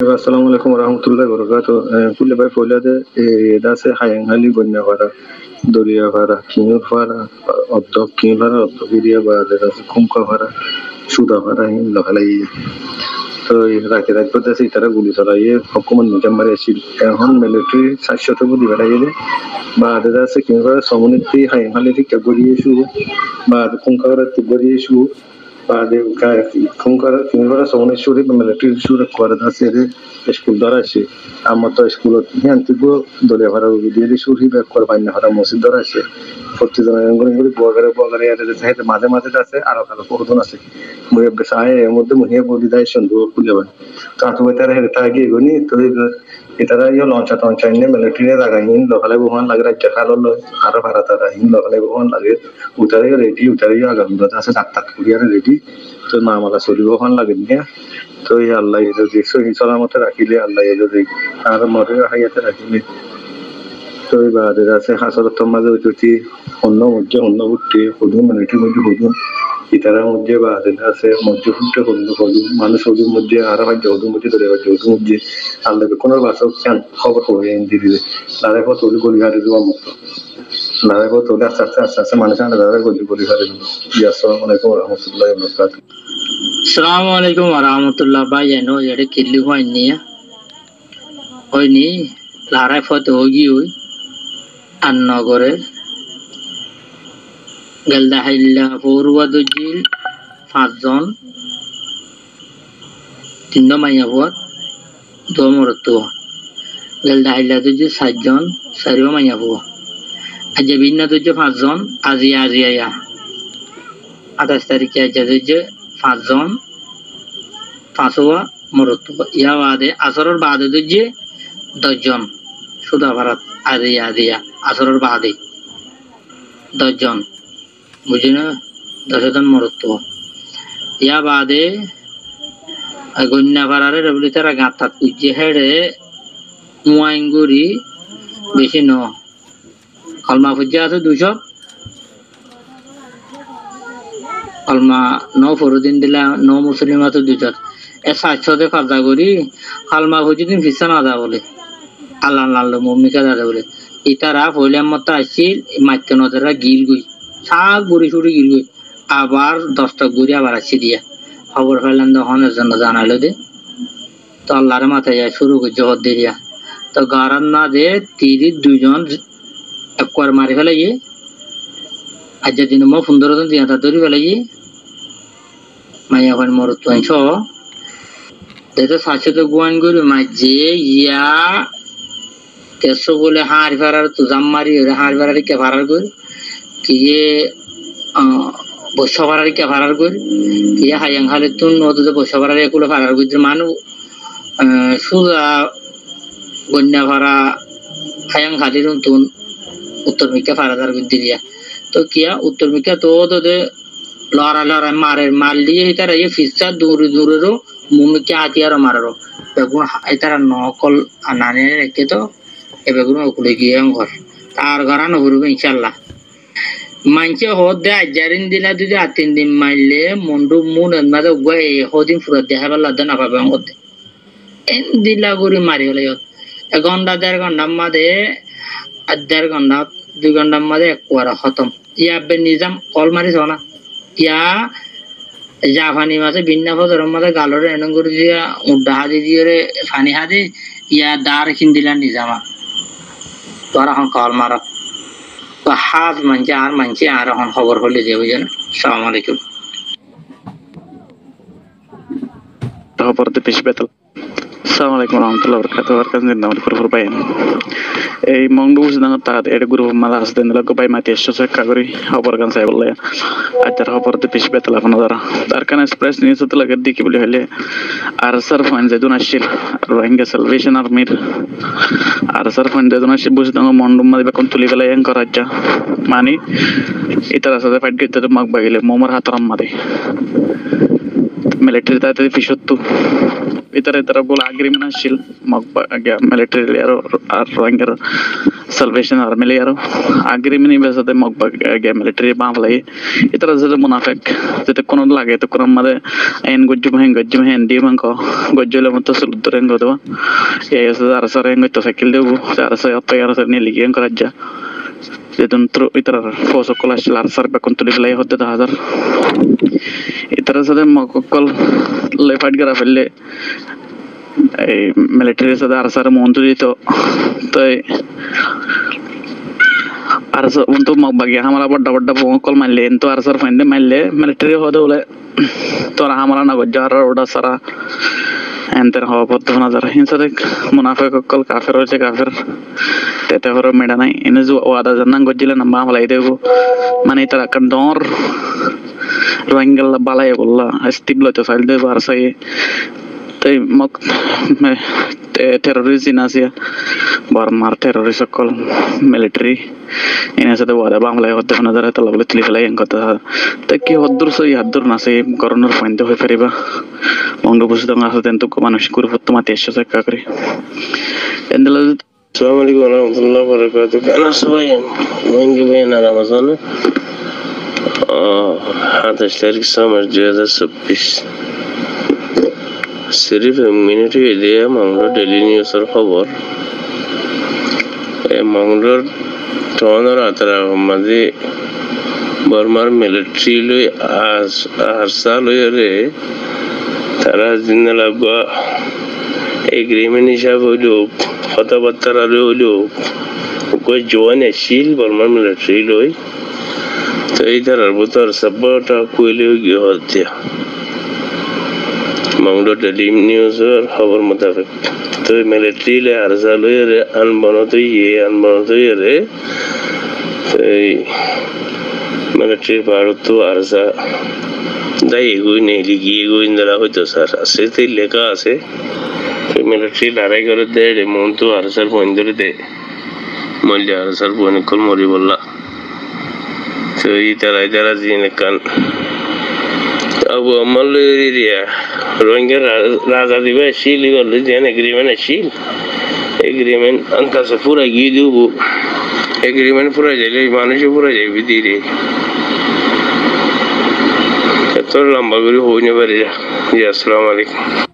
Assalamu alaikum warahmatullahi wabarakatuh. Kulle bai fola da se hayan hali gonna fara doriya fara kinyo fara oddo biriya ba da se kumka fara suda fara hin lahalai তো রাতে দেশে তারা গুলি চালাইয়ে হকুমান নিজাম মারি আসছিল এখন military 700 গুলি বেড়াইলে বা আছে কিংবা সমুন্নতি হাই হালি থেকে গড়িয়েছু বা কুঙ্কার গড়িয়েছু বা কুঙ্কার কিংবা সমুন্নতি মিলিটারি সুর করে আছে স্কুল দ্বারা আছে আমার তো স্কুলত হিয়ান তিগো দলিয়া ভাড়া দিয়ে সুরি ব্যাক করে বাইনা ভাড়া মসজিদ দ্বারা আছে প্রতিজনের বগারে মাঝে মাঝে আছে আরো কালো পরদন আছে মুয়ে বেসায় এর মধ্যে মুহিয়া বলি দাই সন্দেহ খুলে বান তাতো বেতারে হেতা গিয়ে গনি তো এটারা লঞ্চা ইনে মিলিটারি লাগাইন লখালে বহুন লাগে রাজ্য খালো আরো ভাড়াতারা হিন লখালে বহুন লাগে উতারে আগামী আছে ডাক্তার কুরিয়ারে রেডি তো মামালা চলি বহুন লাগে নিয়ে তো আল্লাহ যদি সহি সালামতে রাখিলে আল্লাহ যদি আর মরে হাইয়াতে রাখিলে তো বাদের আছে হাসরত মাঝে উঠি অন্য উঠতে হুদুন মিলিটারির মধ্যে হুদুন ইতারার মধ্যে বাদের আছে মধ্যে ফুটতে হুদুন মানুষ হুদুর মধ্যে আর ভাগ্য হুদুর মধ্যে ধরে ভাগ্য হুদুর মধ্যে আল্লাহ কোনো বাসক চান খবর হবে দিদি লারে পর তলি গলি হারে দেওয়া মতো লারে পর তলি আস্তে মানুষ আলাদা গলি হারে দেবো আসসালামু আলাইকুম রহমতুল্লাহ বরকাতুহু Assalamualaikum warahmatullahi wabarakatuh. Jadi kili ko ini larai foto hogi hui annagore galda hilla purwa dujil 5 জন 3 মাইয়া buat 2 mertua galda hilla dujil 7 জন 4 মাইয়া buat aja binna dujil 5 জন azia ya 28 তারিখে aja dujil 5 জন 5 মরতুবা ইয়া বাদে আসরের বাদে দুজে 10 জন সুদা ভারত আদিয়া আসরের বাদে 10 জন বুঝিনা 10 জন মরতুবা ইয়া বাদে গন্যা ভারারে রেবলিতারা গাতাত উজে হেড়ে মুয়াইঙ্গুরি বেশি ন কলমা ফুজা আছে 200 কলমা 9 ফরদিন দিলা 9 মুসলিম আছে 200 এ 700 দে কাজা করি কলমা ফুজি দিন ফিসান আদা বলে আল্লাহ আল্লাহ মুমিকা দাদা বলে ইতারা ফইলাম মত আসিল মাইতে নজরা গিল গই সব গুড়ি ছুড়ি গিল গই আবার 10টা গুড়ি আবার আসি দিয়া খবর পেলাম দহনের জন্য জানাইলো দে তো আল্লাহর মাথায় যায় শুরু করে জহর দিয়া তো গারান না দে 32 জন একবার মারি ফেলাইয়ে আজ দিন মো 15 জন দিয়া ধরি ফেলাইয়ে মাইয়া কোন মরত আইছো তেতো সাথে তো গোয়ান গরি মাঝে ইয়া কেসো বলে হার ফারার তো জাম্মারি হার ফারার কে ফারার গর কি এ বসবারার কে ফারার গর কি হায়াং হালে তুন নদে বসবারার একুলো ফারার গর মানু সুজা গন্যা ফারা হায়াং হালির তুন উত্তর মিকা ফারাদার গর দিয়া তো কিয়া উত্তর মিকা তো দে লড়া মারলিয়ে তারা এই ফিসা দূরেরও মুমিকে আতিয়ার মারারো বেগুন এতারা নকল আনানে রেখে তো এ বেগুন ওকুলে গিয়ে ঘর তার ঘরানো ঘুরবে ইনশাল্লাহ মানছে হদ দে আজারিন দিলা দুই 3 দিন মারলে মন্ডু মুন মাঝে গয়ে হদিন ফুরা দেখাবার লাদ না পাবে মধ্যে এন দিলা গরি মারি হলে 1 ঘন্টা 1.5 ঘন্টা মাঝে 1.5 ঘন্টা 2 ঘন্টার মাঝে একবার খতম ইয়া বে নিজাম কল মারিছ না ইয়া জাপানি মাছে বিন্না ফজর মাঝে গালরে এনং করে দিয়া উড্ডা হাদি দিয়ে পানি হাদি ইয়া দার কিন দিলা নিজামা তোরা এখন কল মারা তো হাজ মানছে আর এখন খবর হলে যে বুঝেন আসসালামু আলাইকুম খবরতে পেশ বেতল আসসালামু আলাইকুম warahmatullahi wabarakatuh warkan namar kurfur bayan এই মংডু বুঝদাং তাত এর গ্রুপ মালা আসদেন লগ বাই মাটি এসো চেষ্টা করি খবর গান চাই বললে আটার খবরতে পেশ বেতল আপনা দ্বারা তার কারণে এক্সপ্রেস নিউজ তো লাগে দিকি বলি হলে আর সার ফাইন যেদুন আসছিল রোহিঙ্গা সালভেশন আর্মির আর সার ফাইন যেদুন আসছিল বুঝদাং মন্ডু মাদি বেকন তুলি গেলে এন করাজ্জা মানে ইতার সাথে ফাইট করতে তো মাগ বাগিলে মোমর হাতরাম মাদে মিলিটারি তাতে ফিসত্তু ಇತರ ಬೋಲ್ ಅಗ್ರಿಮೆಂಟ್ ಅಶಿಲ್ ಮಗ್ಬ ಮಿಲಿಟರಿ আর রোহিঙ্গার সালভেশন আর্মি আর আগ্রিমেন্ট বেসাতে মগবা মিলিটারি বাংলাই ইতারা যেটা মুনাফিক যেটা কোন লাগে তো কোন মাদে এন গজ্জু হেন দি মাংক গজ্জলে মতো সুলুদরেন গদো এই আর সরেন গতো সাইকেল দেবো আর সে অতয়ার সে নি লিগেন করাজ্জা যেতন ইতারা ফোসো কলাস লার সারবে কোন তুলি লাই হতে 1000 ইতারা সাথে মককল লেফাইট করা ফেললে এই মিলিটারি সাথে আর সার মন্ত্রী দিত তো আর উন্তু মগবাগি হামারা বড় কল মারলে তো আর সার ফাইন্দে মারলে মিলিটারি হতে বলে তোরা হামারা না গজ্জার ওটা সারা এনতের হওয়া পদ্ধতি নজর হিংসাতে মুনাফিক কল কাফের হয়েছে কাফের তেতে হরো মেডা নাই এনে যে ওয়াদা জান্নান গজ্জিলে নাম্বা আমলাই দেবো মানে তারা কান ডর রোহিঙ্গাল বালাই বললা স্টিবল তো সাইল দেবো আর সাই তাই mock terrorism Asia Burma terrorist সকল military এর সাথে ওয়াদা বাংলায় হতে নজর তো লাগলে ক্লিকলাই এন কথা তা কি হদ্দুর সই হাদ্দুর না সে করোনার পয়েন্ট হয়ে ফেরিবা বঙ্গবন্ধু আসতে তো মানুষ করে ফটো মাতে এসে চেষ্টা করে এন্ডেল আসসালামু আলাইকুম ওয়া রাহমাতুল্লাহি ওয়া বারাকাতুহু কেন সবাই মঙ্গি বেনা রমজান 28 তারিখ সময় 2026 सिर्फ मिनिटी দিয়ে মংলোর ডেইলি নিউজের খবর এই মংলোর টনের আতরা মাঝে বর্মার মিলিটারি লই আরসা লইরে তারা জিন্দালাবা এগ্রিমেন্ট হিসাব হইলো কথাবার্তা হইলো কই জোয়ান এসিল বর্মার মিলিটারি লই তো এই তারার ভিতর সবটা কইলে গিয়ে হচ্ছে মংলো ডেইলি নিউজের খবর মোতাবেক তো মিলিটারি লে আরসা লইরে আনবনত রে এই মিলিটারি ভারত আরসা দাই এগুই নেই লিগিয়ে গোয়েন্দারা হয়তো স্যার আছে তো লেখা আছে মিলিটারি লড়াই করে দেয় মন তো আরসার পয়েন্ট ধরে দেয় মল্লি আরসার পয়েন্ট কল মরি বললা তো এই তারা জিনে কান আবু আমল এরিয়া রোহিঙ্গা রাজা দিবে শিল গল যেন এগ্রিমেন্ট আনকাছে পুরা গিয়ে দেবো এগ্রিমেন্ট পুরা যাইলে মানুষ পুরা যাইবে ধীরে এত লম্বা করে হইনে পারি আসসালামু আলাইকুম